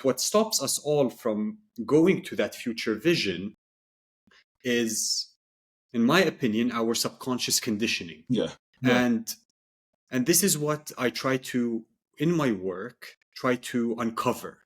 What stops us all from going to that future vision is, in my opinion, our subconscious conditioning. Yeah. And this is what I try to, in my work, try to uncover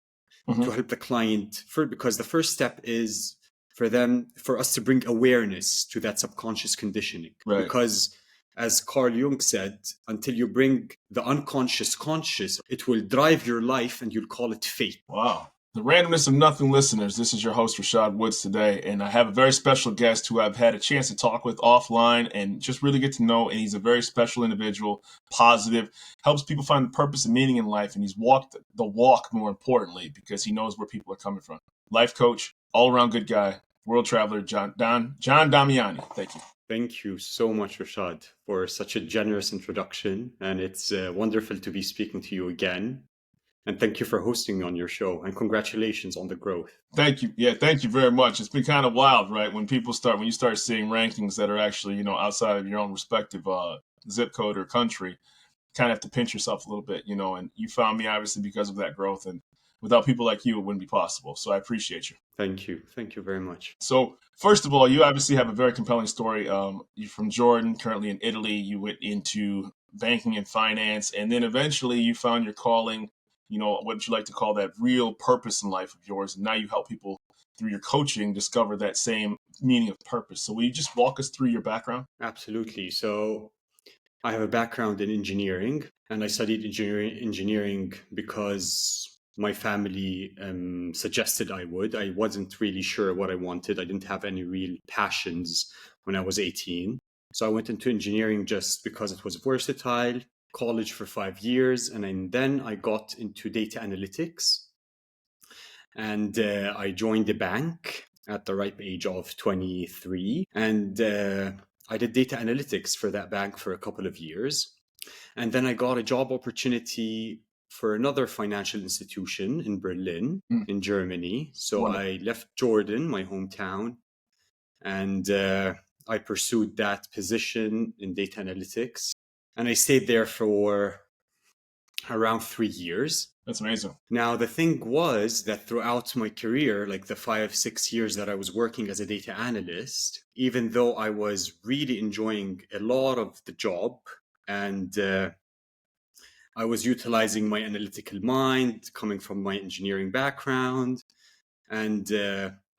to help the client, because the first step is for us to bring awareness to that subconscious conditioning. Right. Because as Carl Jung said, until you bring the unconscious conscious, it will drive your life and you'll call it fate. Wow. The Randomness of Nothing listeners, this is your host, 𝗟𝗲𝘁'𝑀 today, and I have a very special guest who I've had a chance to talk with offline and just really get to know, and he's a very special individual, positive, helps people find the purpose and meaning in life, and he's walked the walk, more importantly, because he knows where people are coming from. Life coach, all-around good guy, world traveler, John Damiani. Thank you. Thank you so much, Rashad, for such a generous introduction, and it's wonderful to be speaking to you again. And thank you for hosting me on your show, and congratulations on the growth. Thank you. Yeah, thank you very much. It's been kind of wild, right? When you start seeing rankings that are actually, outside of your own respective zip code or country, kind of have to pinch yourself a little bit, and you found me obviously because of that growth, and without people like you, it wouldn't be possible. So I appreciate you. Thank you. Thank you very much. So first of all, you obviously have a very compelling story. You're from Jordan, currently in Italy. You went into banking and finance, and then eventually you found your calling, what would you like to call that real purpose in life of yours? And now you help people through your coaching discover that same meaning of purpose. So will you just walk us through your background? Absolutely. So I have a background in engineering, and I studied engineering because my family suggested I would. I wasn't really sure what I wanted. I didn't have any real passions when I was 18. So I went into engineering just because it was versatile. College for 5 years, and then I got into data analytics, and I joined the bank at the ripe age of 23, and I did data analytics for that bank for a couple of years, and then I got a job opportunity for another financial institution in Berlin, in Germany. So Wonderful. I left Jordan, my hometown, and I pursued that position in data analytics. And I stayed there for around 3 years. That's amazing. Now, the thing was that throughout my career, like the 5-6 years that I was working as a data analyst, even though I was really enjoying a lot of the job and I was utilizing my analytical mind coming from my engineering background, and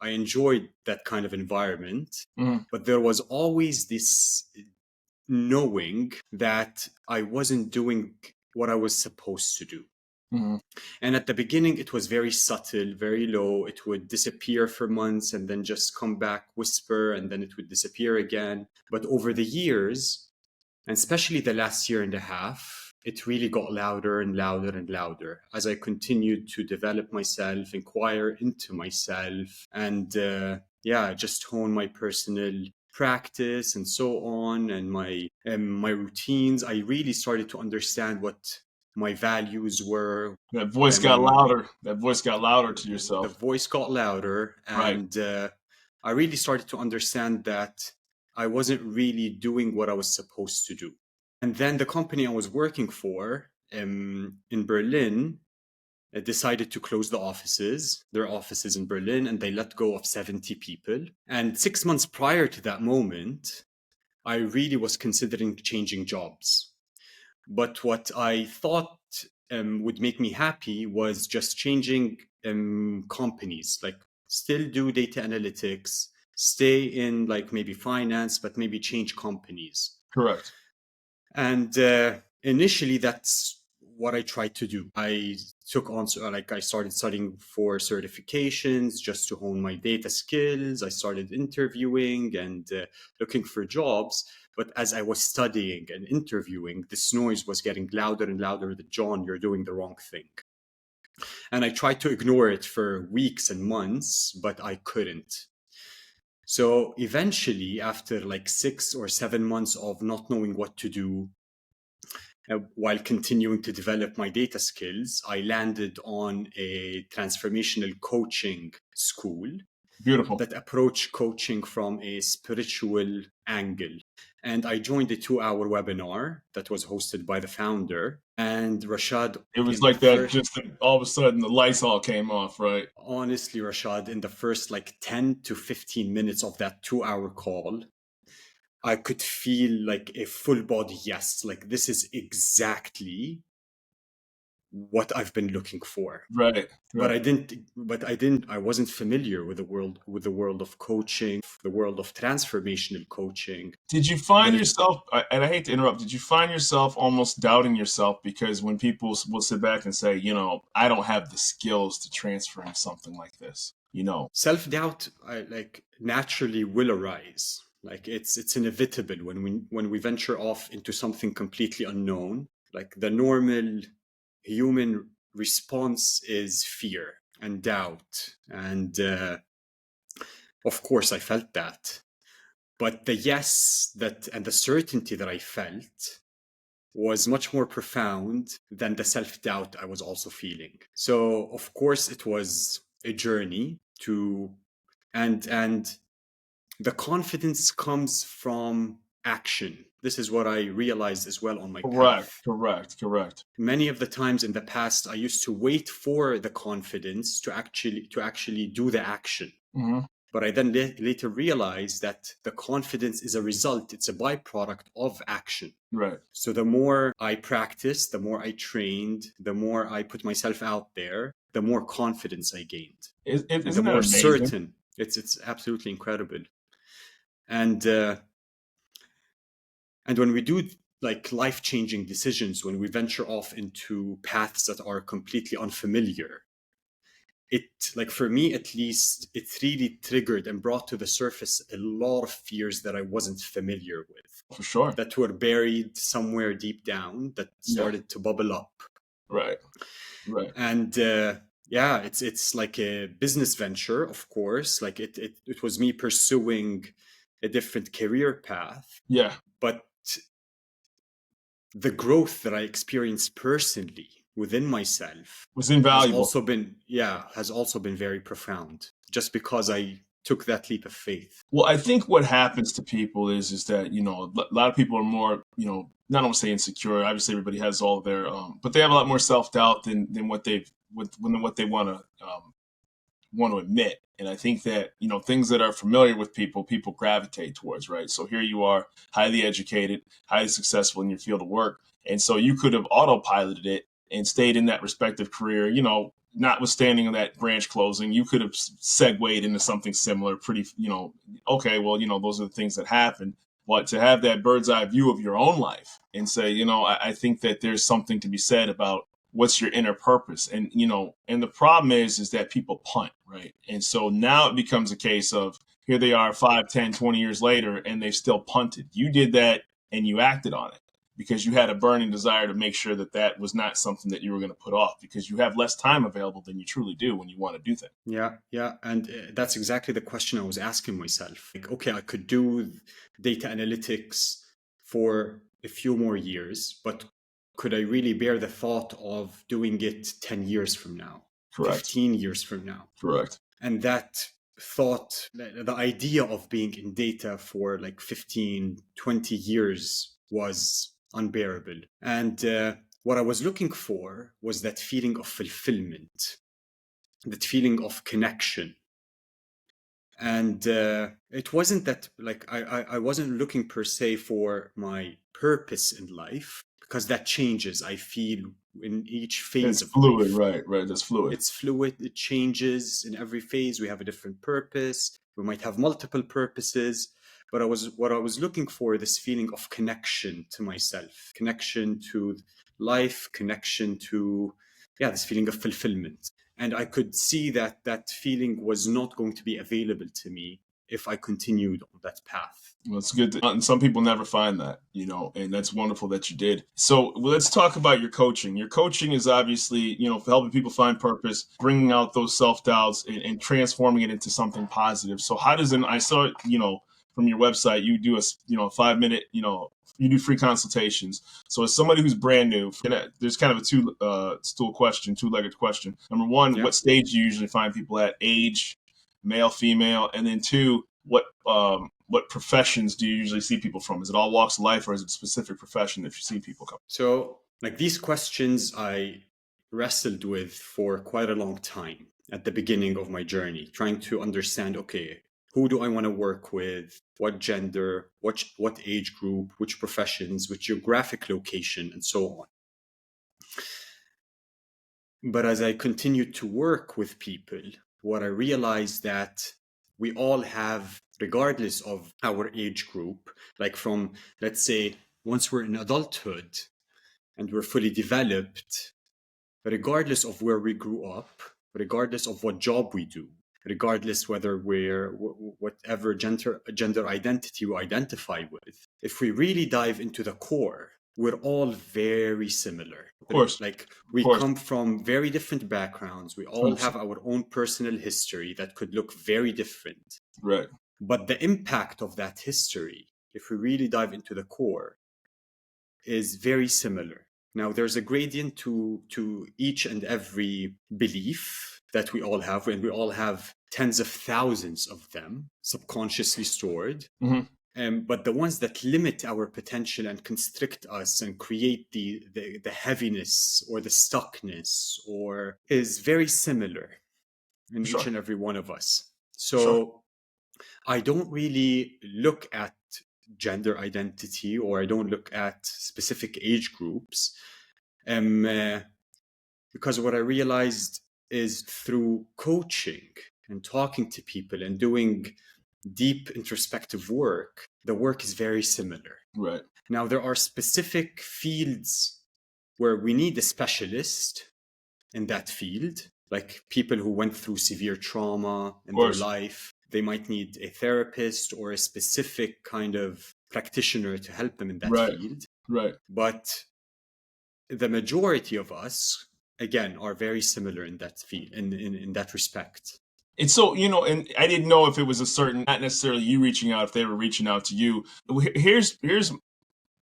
I enjoyed that kind of environment. But there was always this knowing that I wasn't doing what I was supposed to do. And at the beginning, it was very subtle, very low. It would disappear for months and then just come back, whisper, and then it would disappear again. But over the years, and especially the last year and a half, it really got louder and louder and louder as I continued to develop myself, inquire into myself, and just hone my personal practice and so on, and my routines. I really started to understand what my values were. That voice got louder. That voice got louder to yourself. The voice got louder, and I really started to understand that I wasn't really doing what I was supposed to do. And then the company I was working for in Berlin decided to close their offices in Berlin, and they let go of 70 people. And 6 months prior to that moment, I really was considering changing jobs. But what I thought would make me happy was just changing companies, like still do data analytics, stay in like maybe finance, but maybe change companies. Correct. And initially, that's what I tried to do. I started studying for certifications just to hone my data skills. I started interviewing and looking for jobs. But as I was studying and interviewing, this noise was getting louder and louder that, John, you're doing the wrong thing. And I tried to ignore it for weeks and months, but I couldn't. So eventually, after like 6 or 7 months of not knowing what to do, while continuing to develop my data skills, I landed on a transformational coaching school Beautiful. that approach coaching from a spiritual angle. And I joined a 2-hour webinar that was hosted by the founder. And Rashad, It was in the like that, first, just all of a sudden the lights all came off, right? honestly, Rashad, in the first like 10 to 15 minutes of that 2-hour call, I could feel like a full body yes, like this is exactly what I've been looking for. Right. But Right. I wasn't familiar with the world of coaching, the world of transformational coaching. Did you But find it yourself, and I hate to interrupt, did you find yourself almost doubting yourself? Because when people will sit back and say, I don't have the skills to transfer in something like this, self-doubt like naturally will arise. Like it's inevitable when we venture off into something completely unknown. Like the normal human response is fear and doubt, and of course I felt that. But the yes that and the certainty that I felt was much more profound than the self-doubt I was also feeling. So of course it was a journey to and the confidence comes from action. This is what I realized as well on my Correct, path. correct. Many of the times in the past I used to wait for the confidence to actually do the action. Hmm. But I then later realized that the confidence is a result, it's a byproduct of action. Right. So the more I practiced, the more I trained, the more I put myself out there, the more confidence I gained. And the Isn't that more amazing? certain. It's absolutely incredible. And when we do like life-changing decisions, when we venture off into paths that are completely unfamiliar, it, like for me at least, it really triggered and brought to the surface a lot of fears that I wasn't familiar with, For sure. that were buried somewhere deep down, that Yeah. started to bubble up. Right. And yeah, it's like a business venture, of course. Like it was me pursuing a different career path. Yeah. But the growth that I experienced personally within myself Was invaluable. has also been very profound, just because I took that leap of faith. Well, I think what happens to people is that, a lot of people are more, not only say insecure, obviously everybody has all their, but they have a lot more self-doubt than what they want to admit. And I think that, things that are familiar with people gravitate towards, right? So here you are, highly educated, highly successful in your field of work. And so you could have autopiloted it and stayed in that respective career, notwithstanding that branch closing, you could have segued into something similar pretty, okay, well, those are the things that happen. But to have that bird's eye view of your own life and say, I think that there's something to be said about what's your inner purpose. And, and the problem is that people punt, right? And so now it becomes a case of here they are 5, 10, 20 years later, and they've still punted. You did that and you acted on it because you had a burning desire to make sure that that was not something that you were going to put off, because you have less time available than you truly do when you want to do things. Yeah. And that's exactly the question I was asking myself. Like, okay, I could do data analytics for a few more years, but could I really bear the thought of doing it 10 years from now, Correct. 15 years from now? Correct. And that thought, the idea of being in data for like 15, 20 years was unbearable. And what I was looking for was that feeling of fulfillment, that feeling of connection. And it wasn't that, like, I wasn't looking per se for my purpose in life, because that changes, I feel, in each phase of fluid, life. Right. That's fluid. It's fluid. It changes in every phase. We have a different purpose. We might have multiple purposes. But what I was looking for, this feeling of connection to myself, connection to life, connection to, this feeling of fulfillment. And I could see that that feeling was not going to be available to me if I continued on that path. Well, it's good. And some people never find that, and that's wonderful that you did. So let's talk about your coaching. Your coaching is obviously, for helping people find purpose, bringing out those self-doubts and transforming it into something positive. So how does I saw, from your website, you do a 5-minute, you do free consultations. So as somebody who's brand new, there's kind of a two-legged question. Number one, What stage do you usually find people at? Age, male, female? And then two, what professions do you usually see people from? Is it all walks of life, or is it a specific profession that you see people come? So, like, these questions I wrestled with for quite a long time at the beginning of my journey, trying to understand, okay, who do I want to work with? What gender? What age group? Which professions? Which geographic location? And so on. But as I continued to work with people, what I realized that we all have, regardless of our age group, like from, let's say, once we're in adulthood and we're fully developed, regardless of where we grew up, regardless of what job we do, regardless whether we're whatever gender identity we identify with, if we really dive into the core, we're all very similar. Of course. Like, we come from very different backgrounds. We all have our own personal history that could look very different. Right. But the impact of that history, if we really dive into the core, is very similar. Now, there's a gradient to each and every belief that we all have, and we all have tens of thousands of them subconsciously stored. But the ones that limit our potential and constrict us and create the heaviness or the stuckness is very similar in each and every one of us. So I don't really look at gender identity, or I don't look at specific age groups, because what I realized is through coaching and talking to people and doing deep introspective work, the work is very similar. Right. Now, there are specific fields where we need a specialist in that field, like people who went through severe trauma in their life. They might need a therapist or a specific kind of practitioner to help them in that field. Right. But the majority of us, again, are very similar in that field, in that respect. And so, and I didn't know if it was a certain, not necessarily you reaching out, if they were reaching out to you. Here's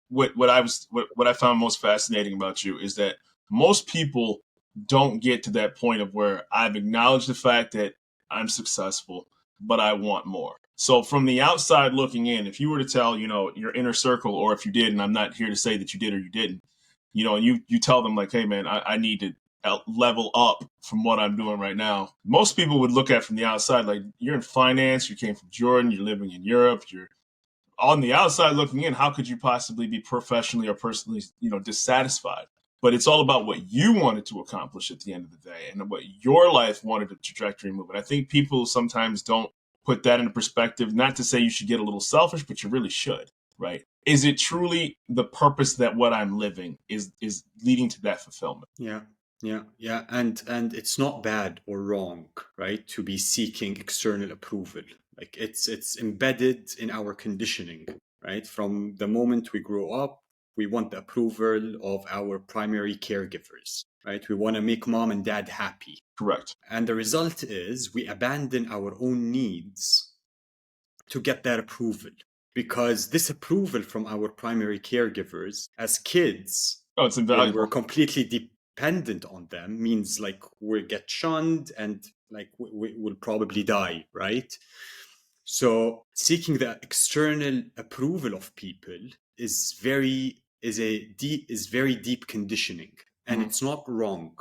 what I found most fascinating about you is that most people don't get to that point of where I've acknowledged the fact that I'm successful, but I want more. So from the outside looking in, if you were to tell, your inner circle, or if you did, and I'm not here to say that you did or you didn't, and you tell them like, hey man, I need to level up from what I'm doing right now. Most people would look at from the outside, like, you're in finance, you came from Jordan, you're living in Europe, you're on the outside looking in. How could you possibly be professionally or personally, dissatisfied? But it's all about what you wanted to accomplish at the end of the day and what your life wanted to trajectory move. And I think people sometimes don't put that into perspective. Not to say you should get a little selfish, but you really should, right? Is it truly the purpose that what I'm living is leading to that fulfillment? Yeah. And it's not bad or wrong, right, to be seeking external approval. Like, it's embedded in our conditioning, right? From the moment we grow up, we want the approval of our primary caregivers, right? We want to make mom and dad happy. Correct. And the result is we abandon our own needs to get that approval, because this approval from our primary caregivers as kids, it's invaluable. We're completely dependent on them, means like we get shunned and like we will probably die, right? So seeking the external approval of people is very deep conditioning, and it's not wrong.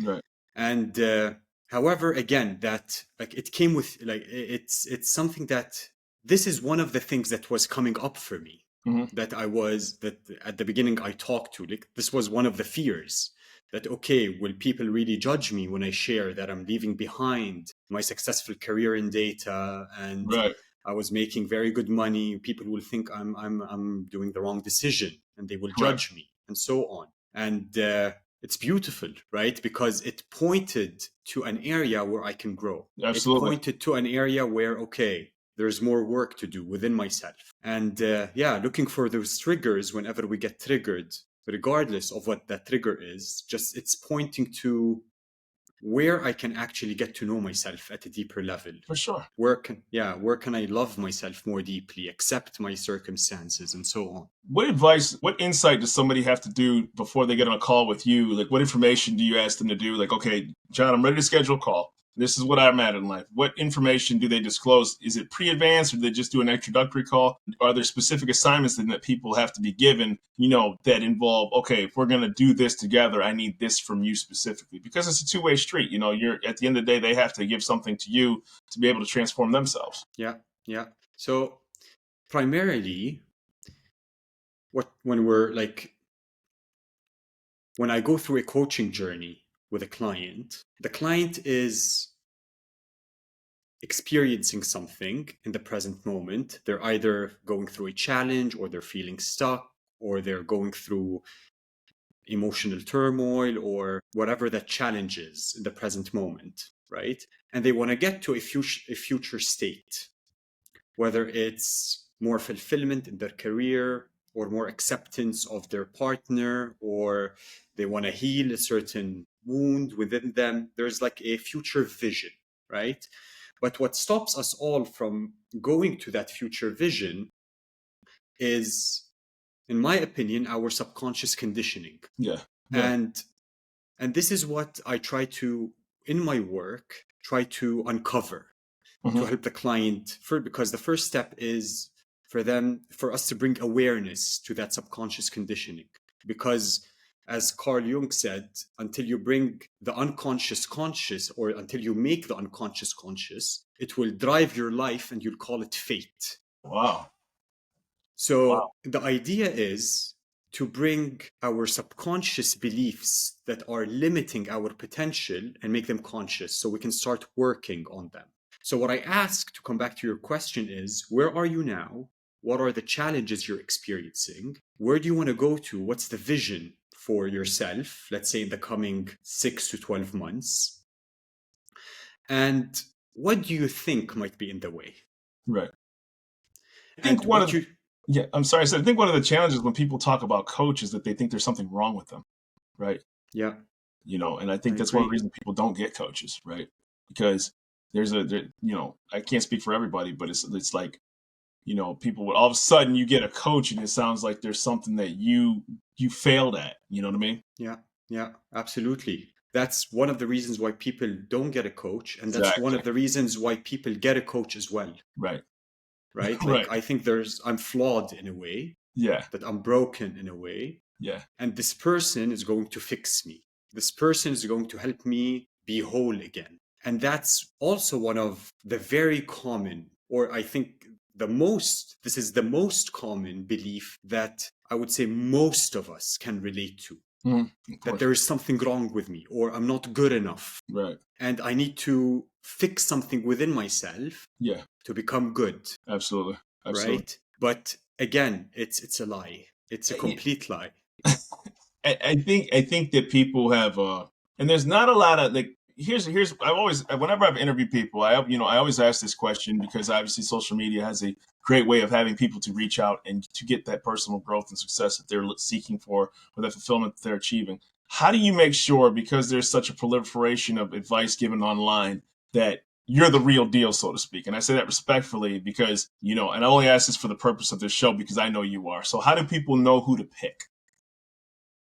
Right. And however, again, that like it came with like it's something that this is one of the things that was coming up for me, that at the beginning I talked to, like, this was one of the fears that, okay, will people really judge me when I share that I'm leaving behind my successful career in data and I was making very good money? People will think I'm doing the wrong decision and they will judge me and so on. And it's beautiful, right? Because it pointed to an area where I can grow. Absolutely. It pointed to an area where, okay, there's more work to do within myself. And looking for those triggers whenever we get triggered, regardless of what that trigger is, just it's pointing to where I can actually get to know myself at a deeper level. For sure. Where can I love myself more deeply, accept my circumstances, and so on. What advice, what insight does somebody have to do before they get on a call with you? Like, what information do you ask them to do? Like, okay, John, I'm ready to schedule a call. This is what I'm at in life. What information do they disclose? Is it pre-advanced, or do they just do an introductory call? Are there specific assignments that people have to be given, that involve, okay, if we're going to do this together, I need this from you specifically? Because it's a two-way street. You're at the end of the day, they have to give something to you to be able to transform themselves. Yeah. So primarily, when I go through a coaching journey with a client, the client is experiencing something in the present moment. They're either going through a challenge, or they're feeling stuck, or they're going through emotional turmoil, or whatever that challenge is in the present moment, right? And they want to get to a future state, whether it's more fulfillment in their career, or more acceptance of their partner, or they want to heal a certain wound within them. There's like a future vision, right? But what stops us all from going to that future vision is, in my opinion, our subconscious conditioning. Yeah. And this is what I try to, in my work, try to uncover to help the client because the first step is for us to bring awareness to that subconscious conditioning. Because as Carl Jung said, until you bring the unconscious conscious, or until you make the unconscious conscious, it will drive your life and you'll call it fate. Wow. So the idea is to bring our subconscious beliefs that are limiting our potential and make them conscious, so we can start working on them. So what I ask, to come back to your question, is where are you now? What are the challenges you're experiencing? Where do you want to go to? What's the vision for yourself, let's say in the coming 6 to 12 months? And what do you think might be in the way? Right. I think I'm sorry. I think one of the challenges when people talk about coach is that they think there's something wrong with them, right? Yeah. And I think that's one of the reasons people don't get coaches, right? Because I can't speak for everybody, but it's like, people would all of a sudden you get a coach and it sounds like there's something that you failed at. You know what I mean? Yeah, absolutely. That's one of the reasons why people don't get a coach, and that's one of the reasons why people get a coach as well. Right. Like, I think I'm flawed in a way. Yeah. That I'm broken in a way. Yeah. And this person is going to fix me. This person is going to help me be whole again. And that's also one of the very common, or I think this is the most common belief that I would say most of us can relate to. That there is something wrong with me, or I'm not good enough. Right. And I need to fix something within myself. Yeah. To become good. Absolutely. Right? But again, it's a lie. It's a complete lie. I think that people have and there's not a lot of here's whenever I've interviewed people, I always ask this question, because obviously social media has a great way of having people to reach out and to get that personal growth and success that they're seeking for, or that fulfillment that they're achieving. How do you make sure, because there's such a proliferation of advice given online, that you're the real deal, so to speak? And I say that respectfully because, and I only ask this for the purpose of this show because I know you are. So how do people know who to pick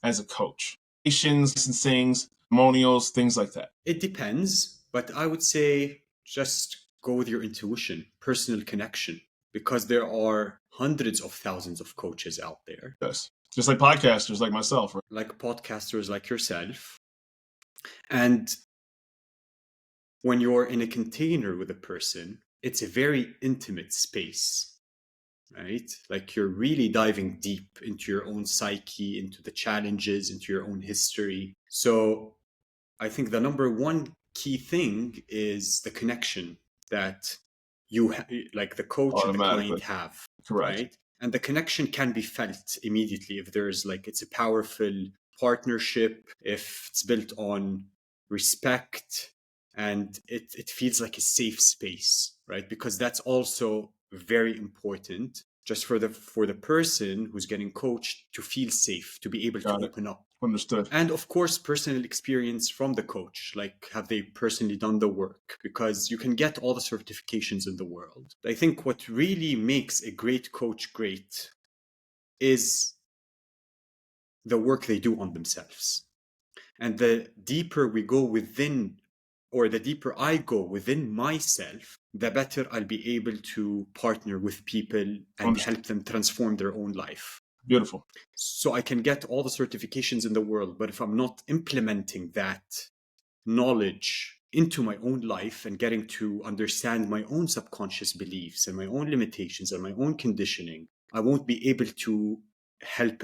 as a coach? Licensings, testimonials, things like that. It depends, but I would say just go with your intuition, personal connection, because there are hundreds of thousands of coaches out there. Yes. Just like podcasters like myself. Right? Like podcasters like yourself. And when you're in a container with a person, it's a very intimate space, right? Like you're really diving deep into your own psyche, into the challenges, into your own history. So I think the number one key thing is the connection that you like the coach and the client have. Correct. Right? And the connection can be felt immediately if there's it's a powerful partnership, if it's built on respect, and it feels like a safe space, right? Because that's also very important, just for the person who's getting coached to feel safe, to be able to open up. Understood. And of course, personal experience from the coach, like have they personally done the work? Because you can get all the certifications in the world. I think what really makes a great coach great is the work they do on themselves. And the deeper we go within or the deeper I go within myself, the better I'll be able to partner with people and help them transform their own life. Beautiful. So I can get all the certifications in the world, but if I'm not implementing that knowledge into my own life and getting to understand my own subconscious beliefs and my own limitations and my own conditioning, I won't be able to help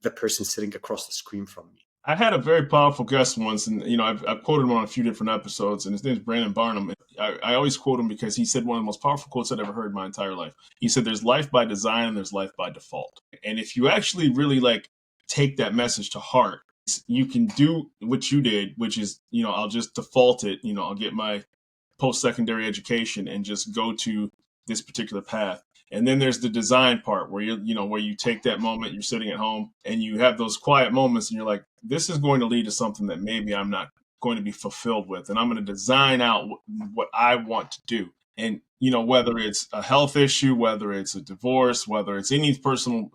the person sitting across the screen from me. I had a very powerful guest once, and I've quoted him on a few different episodes, and his name is Brandon Barnum. I always quote him because he said one of the most powerful quotes I'd ever heard in my entire life. He said, "There's life by design and there's life by default." And if you actually really take that message to heart, you can do what you did, which is, I'll just default it. I'll get my post-secondary education and just go to this particular path. And then there's the design part where where you take that moment, you're sitting at home and you have those quiet moments and you're like, this is going to lead to something that maybe I'm not going to be fulfilled with. And I'm going to design out what I want to do. And, whether it's a health issue, whether it's a divorce, whether it's any personal,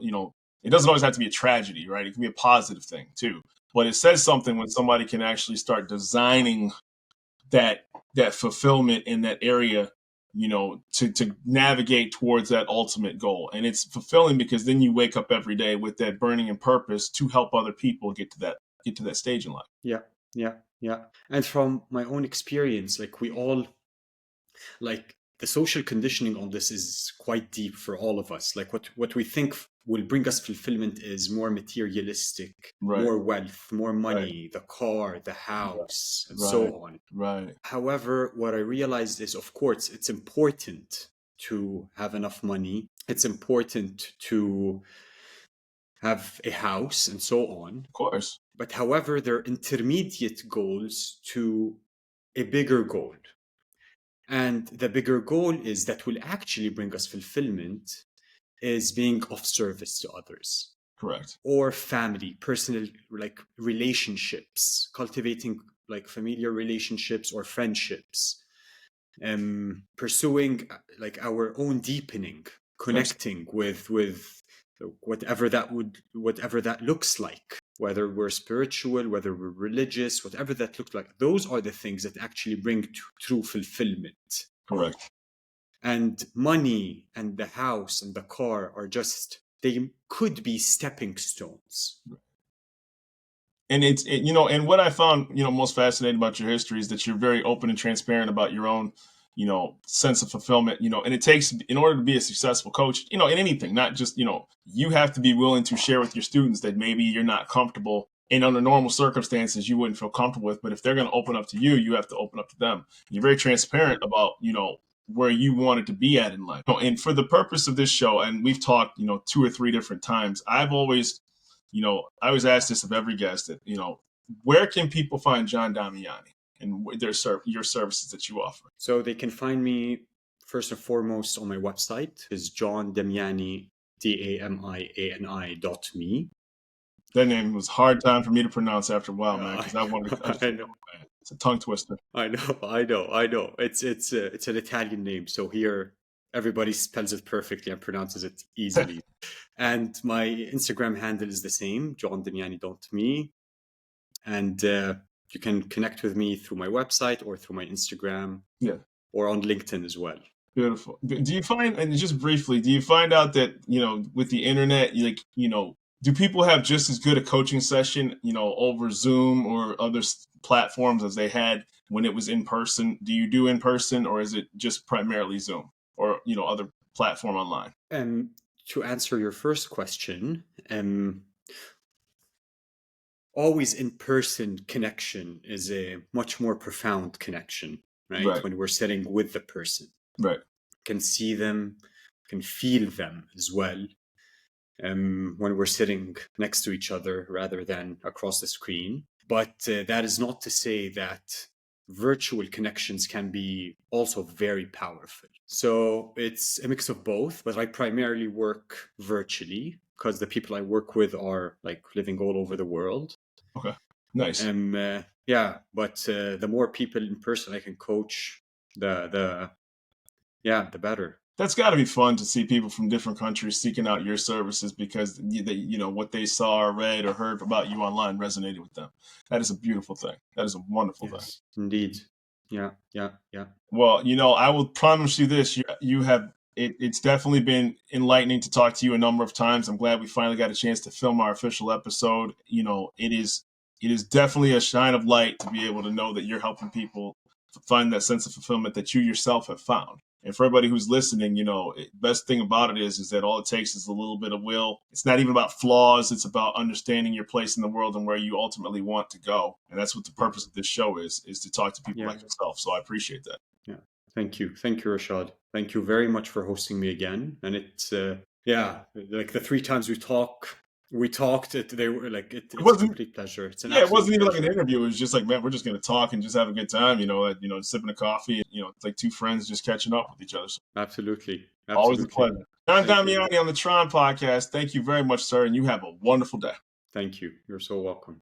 it doesn't always have to be a tragedy, right? It can be a positive thing too. But it says something when somebody can actually start designing that fulfillment in that area, to navigate towards that ultimate goal. And it's fulfilling because then you wake up every day with that burning and purpose to help other people get to that stage in life. Yeah. And from my own experience, we all, the social conditioning on this is quite deep for all of us. What we think will bring us fulfillment is more materialistic, right. More wealth, more money, right. The car, the house, and so on. Right. However, what I realized is, of course, it's important to have enough money. It's important to have a house and so on. Of course. But however, there are intermediate goals to a bigger goal. And the bigger goal is that will actually bring us fulfillment is being of service to others. Correct. Or family, personal, relationships, cultivating familiar relationships or friendships, pursuing our own deepening, connecting with whatever that looks like, whether we're spiritual, whether we're religious, whatever that looks like. Those are the things that actually bring true fulfillment. Correct. And money and the house and the car are just, they could be stepping stones. And and what I found, most fascinating about your history is that you're very open and transparent about your own, sense of fulfillment, and it takes, in order to be a successful coach, in anything, not just, you have to be willing to share with your students that maybe you're not comfortable and under normal circumstances you wouldn't feel comfortable with, but if they're going to open up to you, you have to open up to them. You're very transparent about, where you wanted to be at in life. And for the purpose of this show, and we've talked, 2 or 3 different times, I always ask this of every guest that, where can people find John Damiani and your services that you offer? So they can find me first and foremost on my website, is John Damiani, DAMIANI.me. That name was a hard time for me to pronounce after a while, man, because I wanted to. I know. It's a tongue twister. I know. It's an Italian name, so here everybody spells it perfectly and pronounces it easily. And my Instagram handle is the same, johndamiani.me. And you can connect with me through my website or through my Instagram, or on LinkedIn as well. Beautiful. Do you find, and just briefly, do you find out that, with the internet, do people have just as good a coaching session, over Zoom or other platforms as they had when it was in person? Do you do in person, or is it just primarily Zoom or, other platform online? To answer your first question, always in-person connection is a much more profound connection, right? When we're sitting with the person. Right. Can see them, can feel them as well. When we're sitting next to each other rather than across the screen. But that is not to say that virtual connections can be also very powerful. So it's a mix of both, but I primarily work virtually because the people I work with are living all over the world. Okay, nice. But the more people in person I can coach, the better. That's got to be fun to see people from different countries seeking out your services because what they saw or read or heard about you online resonated with them. That is a beautiful thing. That is a wonderful thing. Indeed. Yeah. Well, I will promise you this: it's definitely been enlightening to talk to you a number of times. I'm glad we finally got a chance to film our official episode. It is definitely a shine of light to be able to know that you're helping people find that sense of fulfillment that you yourself have found. And for everybody who's listening, best thing about it is that all it takes is a little bit of will. It's not even about flaws. It's about understanding your place in the world and where you ultimately want to go. And that's what the purpose of this show is to talk to people like yourself. So I appreciate that. Yeah. Thank you, Rashad. Thank you very much for hosting me again. And it's like the 3 times we talked. It's a complete pleasure. It's it wasn't even like an interview. It was just like, man, we're just going to talk and just have a good time. Sipping a coffee. It's like 2 friends just catching up with each other. So absolutely. Always a pleasure. John Damiani on the T.R.O.N podcast. Thank you very much, sir, and you have a wonderful day. Thank you. You're so welcome.